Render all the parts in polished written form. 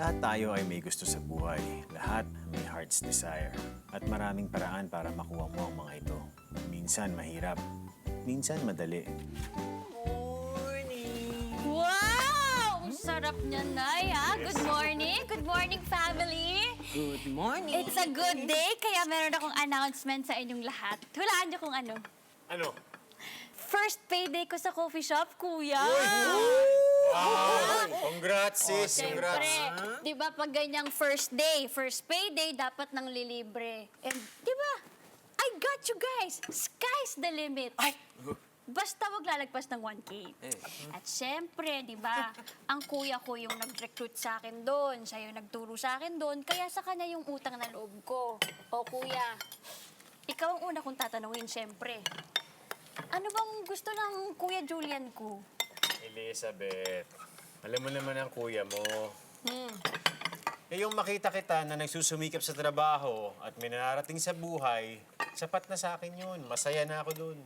Lahat tayo ay may gusto sa buhay. Lahat may heart's desire. At maraming paraan para makuha mo ang mga ito. Minsan mahirap, minsan madali. Wow! Ang sarap niya, Nay, ha? Good morning. Good morning, family. Good morning. It's a good day, kaya meron akong announcement sa inyong lahat. Hulaan niyo kung ano. Ano? First payday ko sa coffee shop, kuya. Wow! Congrats, sis! Siyempre, Congrats! di ba pag ganyang first day, first payday, dapat nang lilibre. And di ba, I got you guys. Sky's the limit. Ay! Basta wag lalagpas ng 1K. At syempre, di ba, ang kuya ko yung nag-recruit sa akin doon. Siya yung nagturo sa akin doon. Kaya sa kanya yung utang na loob ko. O kuya, ikaw ang una kong tatanungin, syempre. Ano bang gusto ng Kuya Julian ko? Elizabeth, alam mo naman ang kuya mo. Eh, yung makita kita na nagsusumikap sa trabaho at may nararating sa buhay, sapat na sa akin yun. Masaya na ako dun.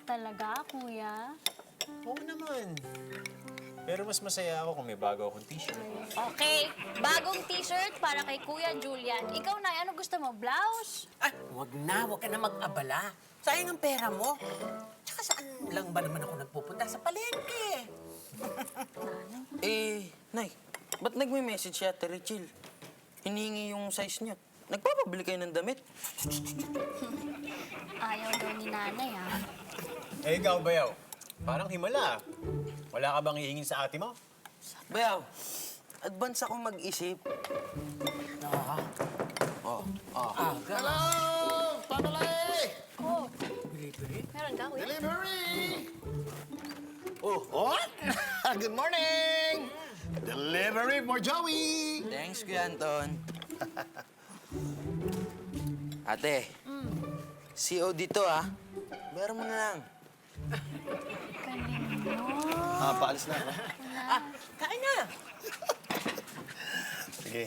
Talaga, kuya? Oo naman. Pero mas masaya ako kung may bago akong t-shirt. Okay, bagong t-shirt para kay Kuya Julian. Ikaw na, ano gusto mo? Blouse? Ay, wag ka na mag-abala. Sayang ang pera mo. Tsaka saan lang ba naman ako nagpupunta? Sa palengke. Nay, ba't nagme-message si Ate Richel? Hinihingi yung size niya. Nagpapabili kayo ng damit? Ayaw daw ni nanay, ha? Eh, ikaw, Bayaw. Parang himala. Wala ka bang hihingin sa ate mo? Bayaw, advance ako mag-isip. Hello! Family! Oh. Meron ka, kuya? Delivery! Oh, what? Good morning! Delivery for Joey! Thanks, Kuya Anton. Ate, COD to Bayaran mo na lang. Paalis na ako. Kain na. Sige,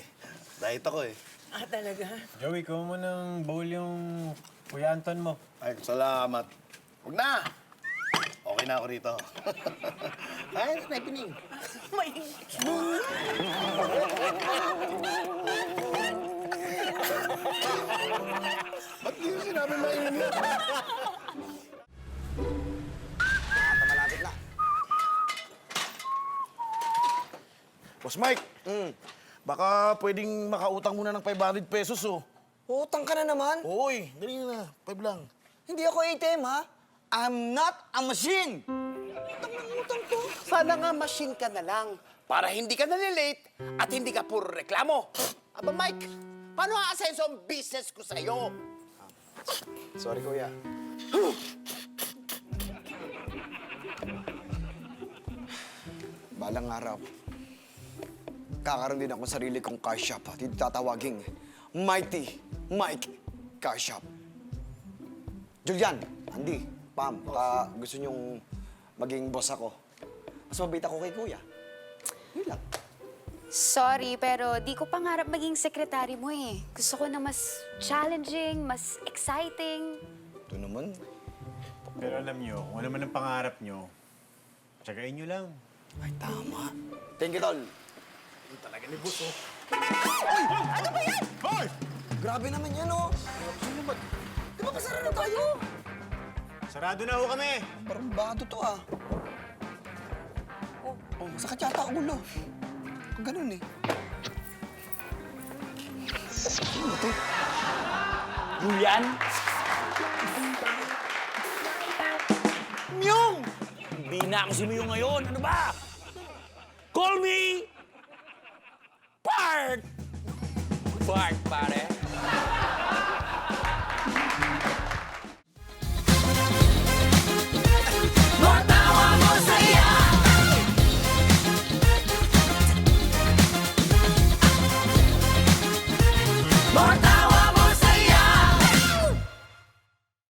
diet ako eh. Talaga? Joey, kuha mo ng bowl yung Kuya Anton mo. Ay, salamat. Huwag na! Okay na ako rito. Ay, Stephanie. May... Ba't di yung sinabi mainit? Malapit na. Boss Mike, baka pwedeng makautang muna ng 500 pesos, oh. Utang ka na naman? Oy, dali na. 5 lang. Hindi ako ATM, ha? I'm not a machine! Utang to. Sana nga machine ka na lang para hindi ka nalilate at hindi ka puro reklamo. Aba, Mike, paano aasenso ang business ko sa'yo? Sorry, kuya. Balang araw, kakaroon din ako sarili kong car shop, ha? Dito tatawaging Mighty Mike Car Shop. Julian, Andy, Pam, baka gusto nyong maging boss ako. Mas mabait ako kay kuya. Yun lang. Sorry, pero di ko pangarap maging sekretary mo eh. Gusto ko na mas challenging, mas exciting. Ito naman. Pero alam nyo, kung ano man ang pangarap nyo, tsagain nyo lang. Ay, tama. Thank you, tol. Talaga ni boss, oh. Ano ba yan? Hoy! Grabe naman yan, oh. Sino ba? Di ba pasara na tayo? Sarado na ho kami! Parang bado to, ah. Oh, masakit yata ang ulo. Kung ganun, eh. Ano to? Julian? Myong! Hindi na ako si Myong ngayon. Ano ba? Call me... Bart! Bart, pare.